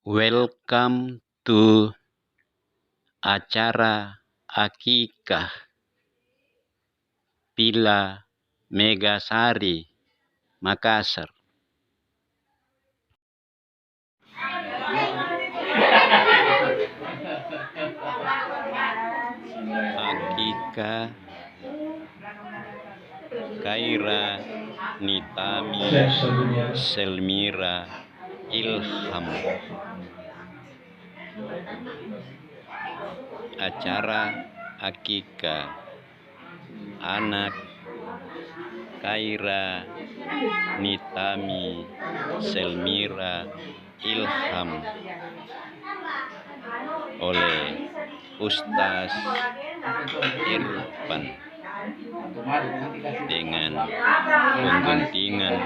Welcome to acara akikah Villa Megasari, Makassar. Akikah Khaira Nitami Selmira Ilham. Acara akikah anak Khaira Nitami Selmira Ilham oleh Ustaz Irfan dengan pengguntingan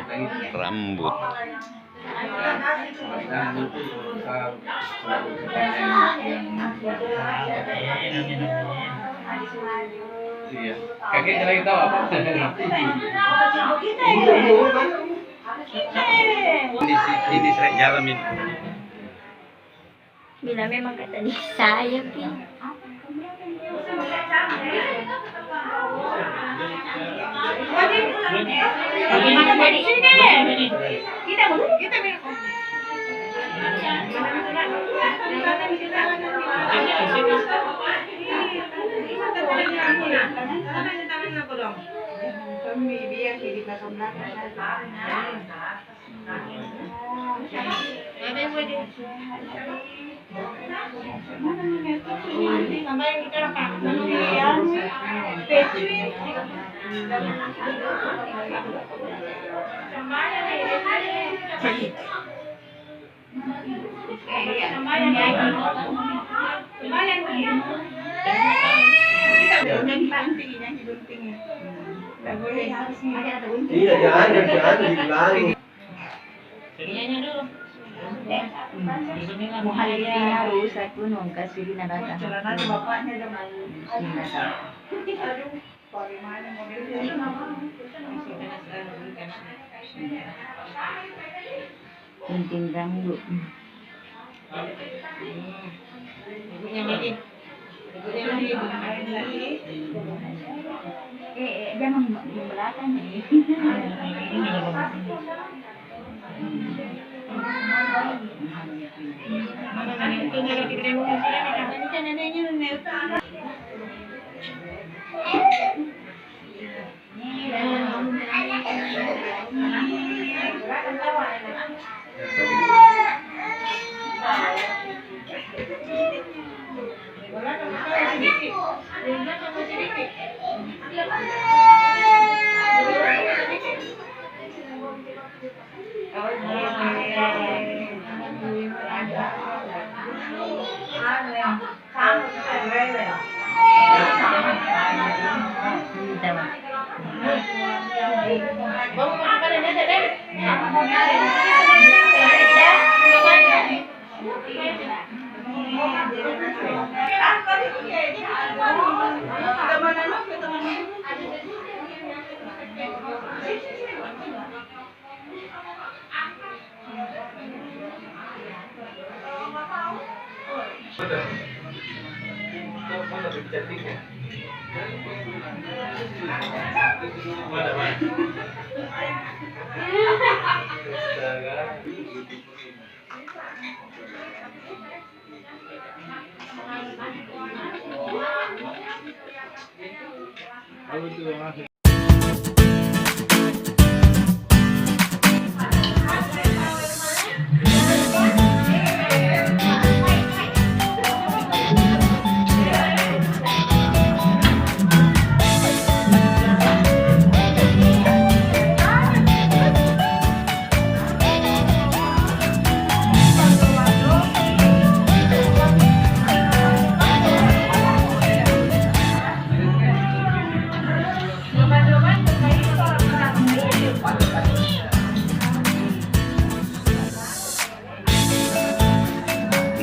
rambut. Iya. Kakek lagi tahu apa? Ini sering jalan ini. Bila memang kata dia sayang ya. Bagaimana dari sini? Kita Iya, jangan dibilang. Muhalifnya rusak gunung kasih binatang. Gunting rambut. Jangan di belakang.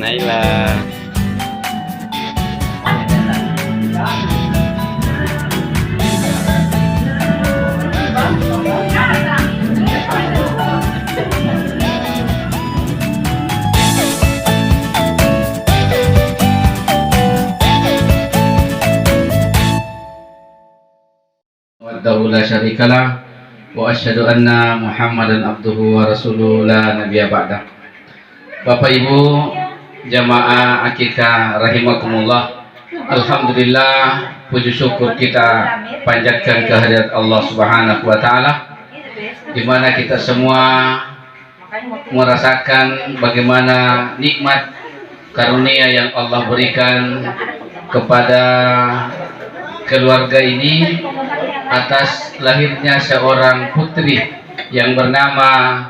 Naila. وحده لا شريك له وأشهد أن محمدا عبده ورسوله لا نبي بعده. Bapak Ibu jamaah akikah rahimakumullah, alhamdulillah, puji syukur kita panjatkan kehadirat Allah Subhanahu wa taala, di mana kita semua merasakan bagaimana nikmat karunia yang Allah berikan kepada keluarga ini atas lahirnya seorang putri yang bernama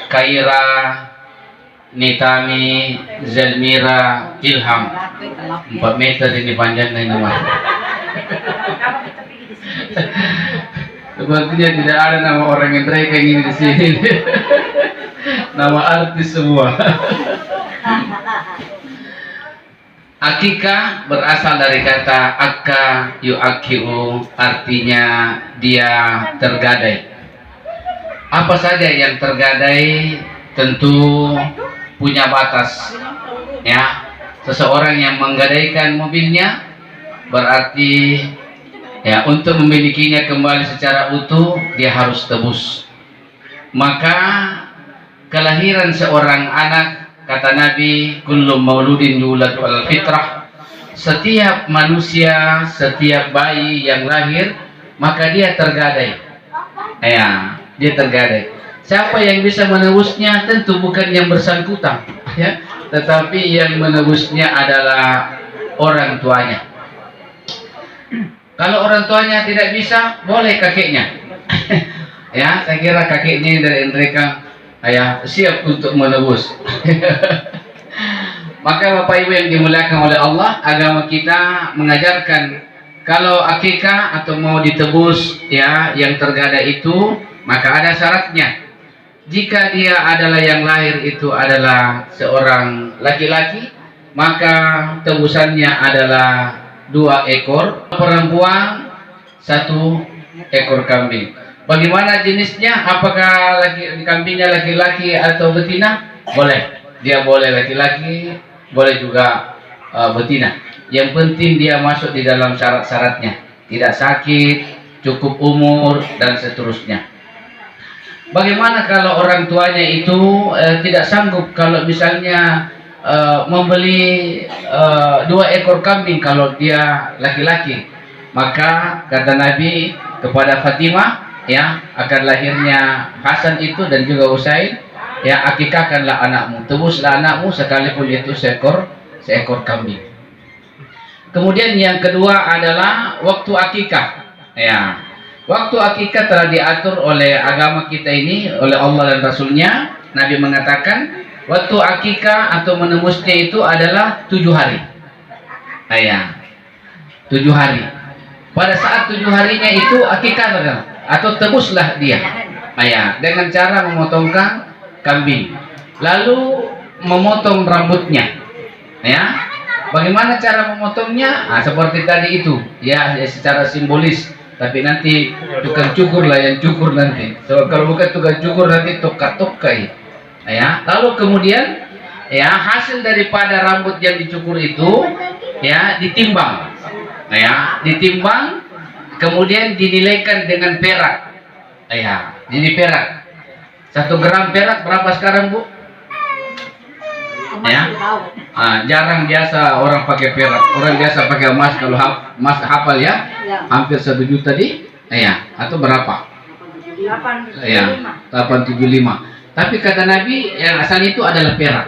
Khaira Nitami Zelmira Ilham. 4 meter ini panjangnya nama. Sepertinya tidak ada nama orang yang mereka ini di sini. Nama artis semua. Akikah berasal dari kata akka yu'akiu, artinya dia tergadai. Apa saja yang tergadai tentu punya batas, ya. Seseorang yang menggadaikan mobilnya berarti ya untuk memilikinya kembali secara utuh dia harus tebus. Maka kelahiran seorang anak, kata Nabi, kullu mauludin yuladu alal fitrah, setiap manusia, setiap bayi yang lahir maka dia tergadai, ya, dia tergadai. Siapa yang bisa menebusnya? Tentu bukan yang bersangkutan, ya, tetapi yang menebusnya adalah orang tuanya. Kalau orang tuanya tidak bisa, boleh kakeknya. Ya, saya kira kakeknya dari mereka ya siap untuk menebus. Maka Bapak Ibu yang dimuliakan oleh Allah, agama kita mengajarkan kalau akikah atau mau ditebus ya yang tergadai itu, maka ada syaratnya. Jika dia adalah yang lahir itu adalah seorang laki-laki, maka tebusannya adalah 2 ekor perempuan, 1 ekor kambing. Bagaimana jenisnya? Apakah kambingnya laki-laki atau betina? Boleh. Dia boleh laki-laki, boleh juga betina. Yang penting dia masuk di dalam syarat-syaratnya. Tidak sakit, cukup umur, dan seterusnya. Bagaimana kalau orang tuanya itu tidak sanggup, kalau misalnya membeli 2 ekor kambing kalau dia laki-laki? Maka kata Nabi kepada Fatimah, ya, akan lahirnya Hasan itu dan juga Husain, ya, akikahkanlah anakmu, tebuslah anakmu sekalipun itu seekor kambing. Kemudian yang kedua adalah waktu akikah, ya. Waktu akikah telah diatur oleh agama kita ini, oleh Allah dan Rasulnya. Nabi mengatakan waktu akikah atau menebusnya itu adalah 7 hari. Ya, 7 hari. Pada saat 7 harinya itu akikah atau tebuslah dia. Ya, dengan cara memotongkan kambing, lalu memotong rambutnya. Ya, bagaimana cara memotongnya? Nah, seperti tadi itu, ya, secara simbolis. Tapi nanti tukang cukur lah yang cukur nanti. So, kalau bukan tukang cukur nanti toka-tokai. Ya, lalu kemudian ya hasil daripada rambut yang dicukur itu ya ditimbang. Ya, ditimbang kemudian dinilaikan dengan perak. Ya, jadi perak. 1 gram perak berapa sekarang, Bu? Ya. Jarang biasa orang pakai perak. Orang biasa pakai emas. Kalau emas hafal ya, hampir 1 juta di, ya, atau berapa? 875. Ya, 875. Tapi kata Nabi yang asal itu adalah perak.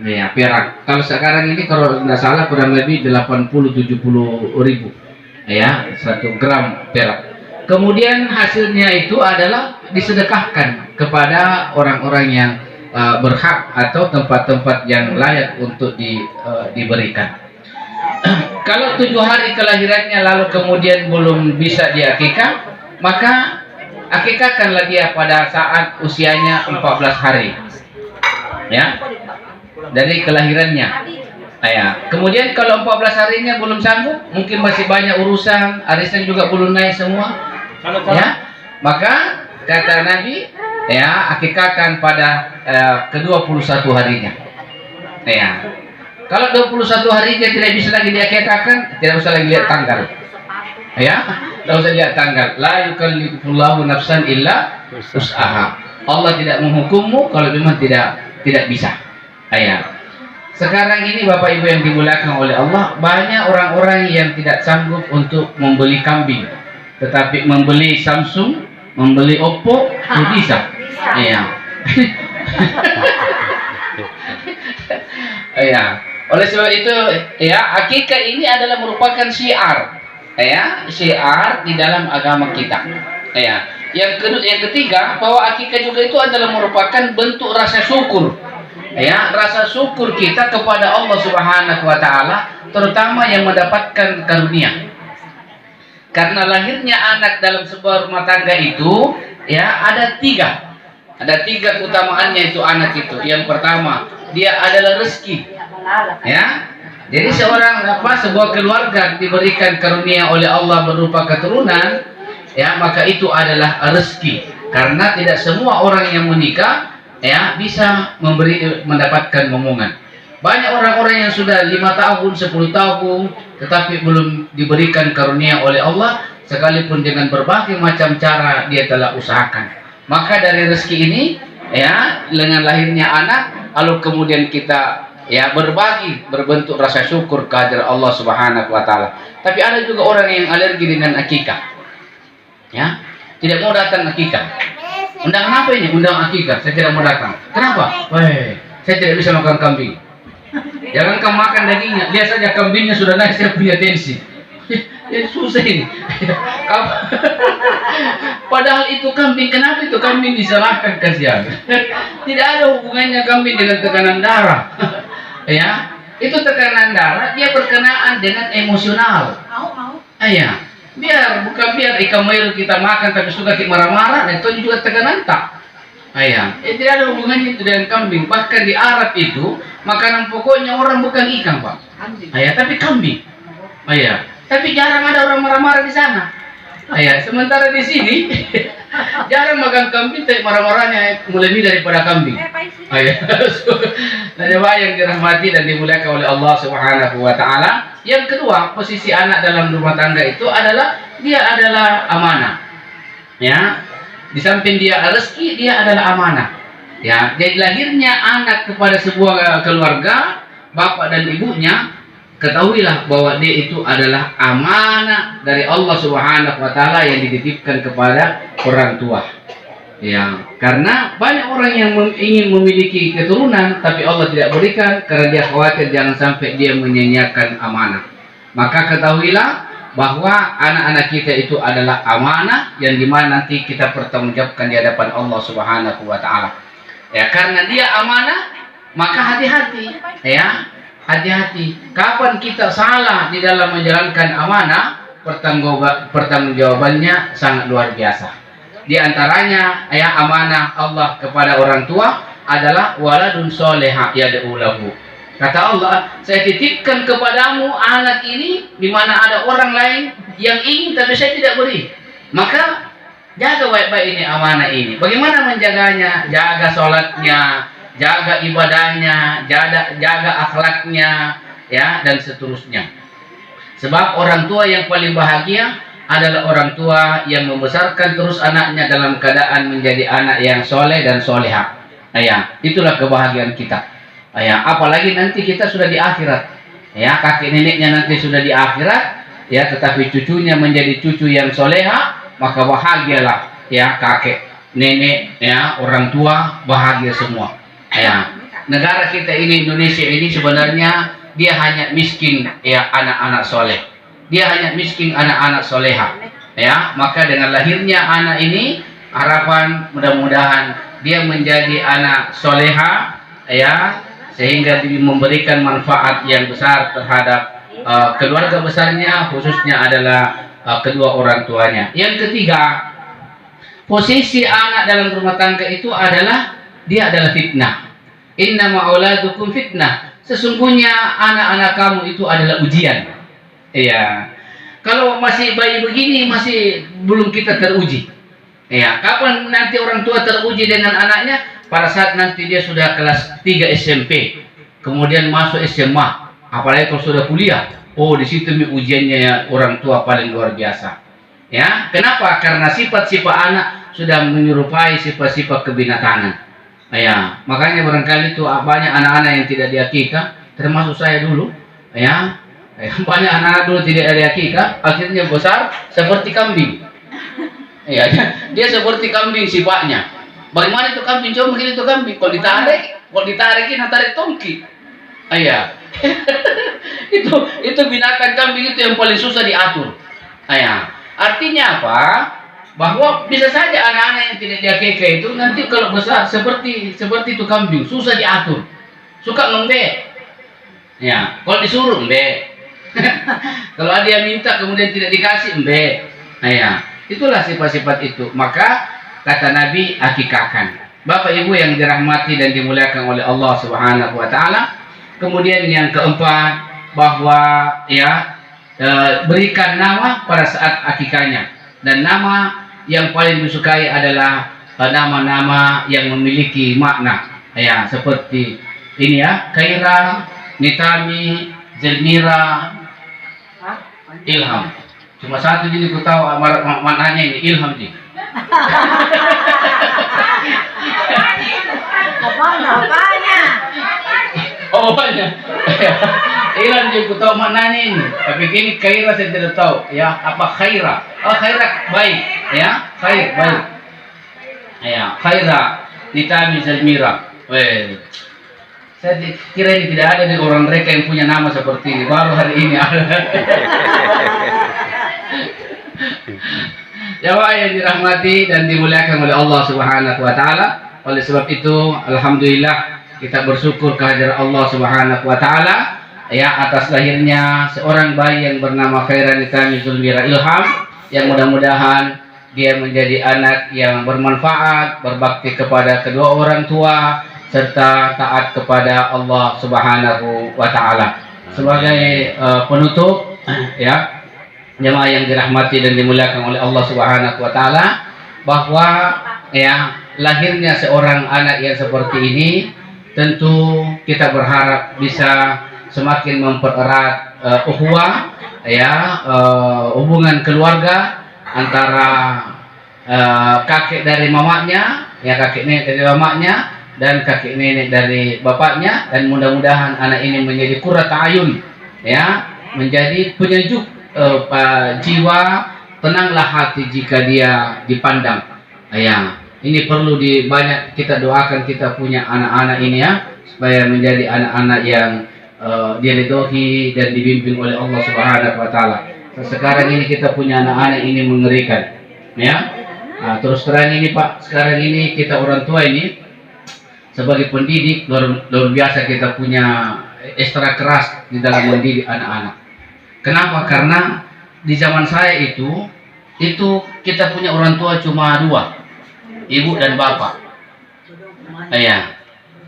Ya, perak. Kalau sekarang ini kalau tidak salah kurang lebih 80-70 ribu. Ya, 1 gram perak. Kemudian hasilnya itu adalah disedekahkan kepada orang-orang yang berhak atau tempat-tempat yang layak untuk diberikan. Kalau 7 hari kelahirannya lalu kemudian belum bisa diakikah, maka akikahkanlah dia pada saat usianya 14 hari. Ya, dari kelahirannya. Ya. Kemudian kalau 14 harinya belum sanggup, mungkin masih banyak urusan, arisan juga belum naik semua. Ya, maka kata Nabi, ya, akikahkan pada ke-21 harinya. Ya. Kalau 21 harinya tidak bisa lagi diakikahkan, tidak usah lagi lihat tanggal. Ya, tidak usah lihat tanggal. La yukallifullahu nafsan illa usaha. Allah tidak menghukummu kalau memang tidak bisa. Ya. Sekarang ini Bapak Ibu yang dimuliakan oleh Allah, banyak orang-orang yang tidak sanggup untuk membeli kambing, tetapi membeli Samsung, membeli Oppo, itu bisa. Iya. Iya. Oleh sebab itu, ya, akikah ini adalah merupakan syiar, ya, syiar di dalam agama kita. Ya. Yang ketiga, bahwa akikah juga itu adalah merupakan bentuk rasa syukur. Ya, rasa syukur kita kepada Allah Subhanahu wa taala, terutama yang mendapatkan karunia. Karena lahirnya anak dalam sebuah rumah tangga itu, ya, ada tiga keutamaannya itu anak itu. Yang pertama, dia adalah rezeki. Ya. Jadi sebuah keluarga diberikan karunia oleh Allah berupa keturunan, ya, maka itu adalah rezeki. Karena tidak semua orang yang menikah, ya, bisa mendapatkan momongan. Banyak orang-orang yang sudah 5 tahun, 10 tahun, tetapi belum diberikan karunia oleh Allah, sekalipun dengan berbagai macam cara dia telah usahakan. Maka dari rezeki ini, ya, dengan lahirnya anak, lalu kemudian kita, ya, berbagi, berbentuk rasa syukur kehadirat Allah Subhanahu wa taala. Tapi ada juga orang yang alergi dengan akikah. Ya, tidak mau datang akikah. Undang apa ini? Undang akikah. Saya tidak mau datang. Kenapa? Weh, saya tidak bisa makan kambing. Jangan kamu makan dagingnya. Lihat saja kambingnya sudah naik, saya punya tensi. Ya, susah ini. Padahal itu kambing. Kenapa itu kambing disalahkan, kasihan? Tidak ada hubungannya kambing dengan tekanan darah. Ya, itu tekanan darah dia berkenaan dengan emosional. Ya. Bukan biar ikan mail kita makan tapi suka kita marah-marah, itu juga tekanan tak. Tidak ada hubungannya itu dengan kambing. Bahkan di Arab itu makanan pokoknya orang bukan ikan, Pak. Tapi kambing. Tapi jarang ada orang marah-marah di sana. Sementara di sini jarang makan kambing, tapi marah-marahnya lebih daripada kambing. Nah, yang dirahmati dan dimuliakan oleh Allah Subhanahu wa taala. Yang kedua, posisi anak dalam rumah tangga itu adalah dia adalah amanah. Ya. Di samping dia rezeki, dia adalah amanah. Ya, jadi lahirnya anak kepada sebuah keluarga, bapak dan ibunya, ketahuilah bahwa dia itu adalah amanah dari Allah Subhanahu wa taala yang dititipkan kepada orang tua. Ya, karena banyak orang yang ingin memiliki keturunan tapi Allah tidak berikan karena dia khawatir jangan sampai dia menyanyiakan amanah. Maka ketahuilah bahwa anak-anak kita itu adalah amanah yang dimana nanti kita pertanggungjawabkan di hadapan Allah Subhanahu wa taala. Ya, karena dia amanah, maka hati-hati, ya. Hati-hati. Kapan kita salah di dalam menjalankan amanah, pertanggungjawabannya sangat luar biasa. Di antaranya, ya, amanah Allah kepada orang tua adalah waladun soleha yad'u lahu. Kata Allah, saya titipkan kepadamu anak ini di mana ada orang lain yang ingin tapi saya tidak beri. Maka jaga baik-baik ini amanah ini. Bagaimana menjaganya? Jaga sholatnya, jaga ibadahnya, jaga akhlaknya, ya, dan seterusnya. Sebab orang tua yang paling bahagia adalah orang tua yang membesarkan terus anaknya dalam keadaan menjadi anak yang soleh dan soleha. Itulah kebahagiaan kita. Apalagi nanti kita sudah di akhirat. Ya, kakek neneknya nanti sudah di akhirat, ya, tetapi cucunya menjadi cucu yang soleha, maka bahagialah, ya, kakek, nenek, ya, orang tua bahagia semua. Negara kita ini, Indonesia ini sebenarnya dia hanya miskin, ya, anak-anak soleh. Dia hanya miskin anak-anak soleha. Ya, maka dengan lahirnya anak ini, harapan mudah-mudahan dia menjadi anak soleha, ya, sehingga dia memberikan manfaat yang besar terhadap keluarga besarnya, khususnya adalah kedua orang tuanya. Yang ketiga, posisi anak dalam rumah tangga itu adalah dia adalah fitnah. Innama auladukum fitnah. Sesungguhnya anak-anak kamu itu adalah ujian. Iya. Kalau masih bayi begini masih belum kita teruji. Ya, kapan nanti orang tua teruji dengan anaknya? Pada saat nanti dia sudah kelas 3 SMP, kemudian masuk SMA, apalagi kalau sudah kuliah. Oh, di situ ujiannya ya, orang tua paling luar biasa. Ya, kenapa? Karena sifat-sifat anak sudah menyerupai sifat-sifat kebinatangan. Ya, makanya barangkali itu banyak anak-anak yang tidak diakikah, termasuk saya dulu. Ya, banyak anak-anak dulu tidak diakikah, akhirnya besar seperti kambing. Ya, dia seperti kambing sifatnya. Bagaimana itu kambing? Coba begini itu kambing. Kalau ditarikin, tarik tongki. Ya, itu binatang kambing itu yang paling susah diatur. Ya, artinya apa? Bahwa bisa saja anak-anak yang tidak diakikah itu nanti kalau besar seperti itu kambing, susah diatur, suka ngembek. Ya, kalau disuruh ngembek. Kalau dia minta kemudian tidak dikasih ngembek. Nah, ya, itulah sifat-sifat itu. Maka kata Nabi, akikahkan. Bapak Ibu yang dirahmati dan dimuliakan oleh Allah Subhanahu wa taala. Kemudian yang keempat, bahwa ya berikan nama pada saat akikahnya, dan nama yang paling disukai adalah nama-nama yang memiliki makna. Ya, seperti ini ya, Khaira, Nitami, Zelmira, Ilham. Cuma satu jadi ku tahu maknanya ini, Ilham ji. Apanya? Oh banyak. Ilham ji ku tahu maknanya ini. Tapi ini Khaira saya tidak tahu. Ya, apa Khaira? Oh, Khaira baik. Ya, khair baik. Ya, Khaira, Nitami, Zelmira. Saya kira ini tidak ada di orang mereka yang punya nama seperti ini. Baru hari ini ada. Ya, Pak yang dirahmati dan dimuliakan oleh Allah Subhanahu wa taala. Oleh sebab itu, alhamdulillah kita bersyukur kehadiran Allah Subhanahu wa taala ya atas lahirnya seorang bayi yang bernama Khaira Nitami Zulmira Ilham, yang mudah-mudahan dia menjadi anak yang bermanfaat, berbakti kepada kedua orang tua, serta taat kepada Allah Subhanahu wa taala. Sebagai penutup ya, jemaah yang dirahmati dan dimuliakan oleh Allah Subhanahu wa taala, bahwa ya lahirnya seorang anak yang seperti ini tentu kita berharap bisa semakin mempererat ukhuwah ya, hubungan keluarga antara kakek dari mamanya, ya kakek nenek dari mamanya, dan kakek nenek dari bapaknya, dan mudah-mudahan anak ini menjadi qurrat ayun ya, menjadi penyejuk jiwa, tenanglah hati jika dia dipandang. Ya, ini perlu banyak kita doakan, kita punya anak-anak ini ya, supaya menjadi anak-anak yang diridhoi dan dibimbing oleh Allah Subhanahu wa taala. Sekarang ini kita punya anak-anak ini mengerikan ya. Nah, terus terang ini Pak, sekarang ini kita orang tua ini sebagai pendidik luar biasa, kita punya ekstra keras di dalam mendidik anak-anak. Kenapa? Karena di zaman saya itu kita punya orang tua cuma dua, ibu dan bapak. Ya,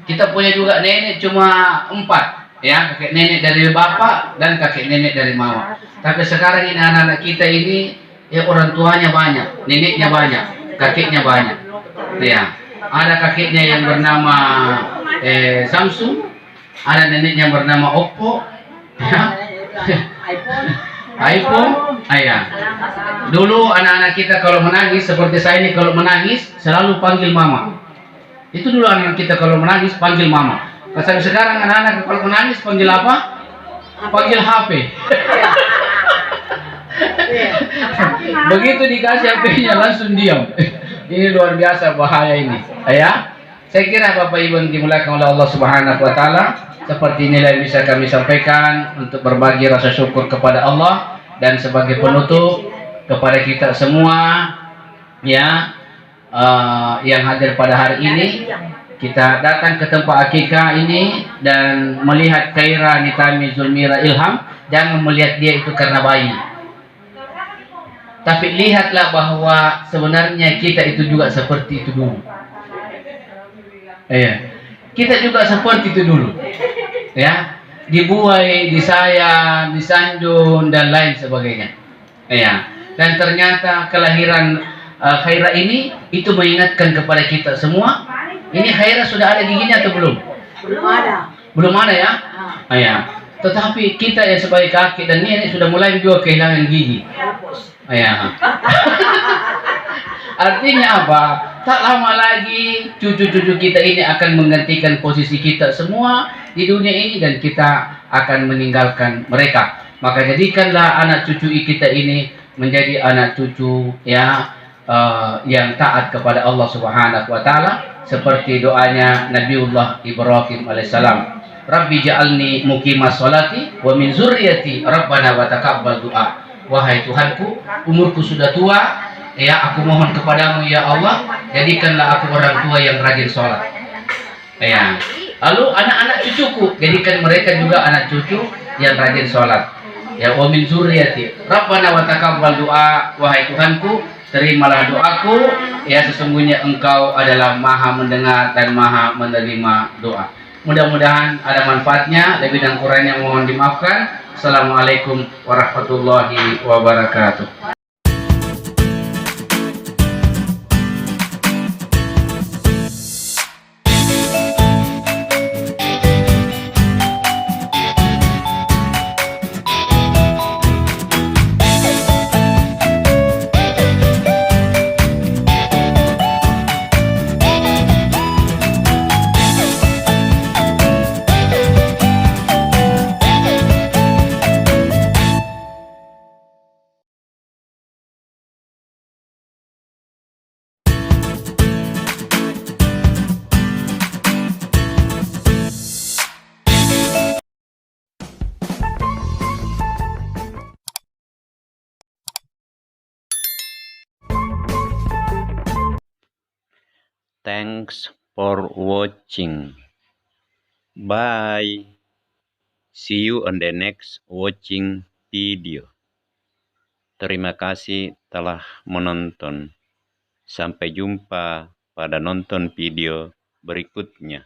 kita punya juga nenek cuma 4 ya, kakek nenek dari bapak dan kakek nenek dari mama. Tapi sekarang ini anak-anak kita ini ya orang tuanya banyak, neneknya banyak, kakeknya banyak. Ya, ada kakeknya yang bernama Samsung, ada neneknya bernama Oppo, ya. iPhone. Ya. Dulu anak-anak kita kalau menangis, seperti saya ini kalau menangis selalu panggil mama. Itu dulu anak kita kalau menangis panggil mama. Pas sekarang anak-anak kalau menangis panggil apa? Panggil HP. Begitu dikasih HP-nya langsung diam. Ini luar biasa bahaya ini. Ya, saya kira Bapak Ibu yang dimuliakan oleh Allah Subhanahu wa taala, seperti inilah yang bisa kami sampaikan untuk berbagi rasa syukur kepada Allah, dan sebagai penutup kepada kita semua ya, yang hadir pada hari ini, kita datang ke tempat akikah ini dan melihat Khaira Nitami Zulmira Ilham, jangan melihat dia itu karena bayi. Tapi lihatlah bahwa sebenarnya kita itu juga seperti itu dulu. Ya, kita juga seperti itu dulu. Ya, dibuai, disayang, disanjung dan lain sebagainya. Ya, dan ternyata kelahiran Khaira ini itu mengingatkan kepada kita semua. Ini Khaira sudah ada giginya atau belum? Belum ada. Belum ada ya? Ya. Tetapi kita yang sebagai kakek dan nenek sudah mulai juga kehilangan gigi. Ya. Artinya apa? Tak lama lagi cucu-cucu kita ini akan menggantikan posisi kita semua di dunia ini dan kita akan meninggalkan mereka. Maka jadikanlah anak cucu kita ini menjadi anak cucu ya yang taat kepada Allah Subhanahu wa taala seperti doanya Nabiullah Ibrahim alaihissalam. Rabbi ja'alni muqimas sholati wa min zurriyati rabbana wa taqabbal du'a. Wahai Tuhanku, umurku sudah tua, ya aku mohon kepadamu ya Allah, jadikanlah aku orang tua yang rajin sholat. Ya. Lalu anak-anak cucuku, jadikan mereka juga anak cucu yang rajin sholat. Ya, wa min zurriyati rabbana wa taqabbal du'a. Wahai Tuhanku, terimalah doaku, ya sesungguhnya Engkau adalah Maha mendengar dan Maha menerima doa. Mudah-mudahan ada manfaatnya. Lebih dan kurangnya mohon dimaafkan. Assalamualaikum warahmatullahi wabarakatuh. Thanks for watching. Bye. See you on the next watching video. Terima kasih telah menonton. Sampai jumpa pada nonton video berikutnya.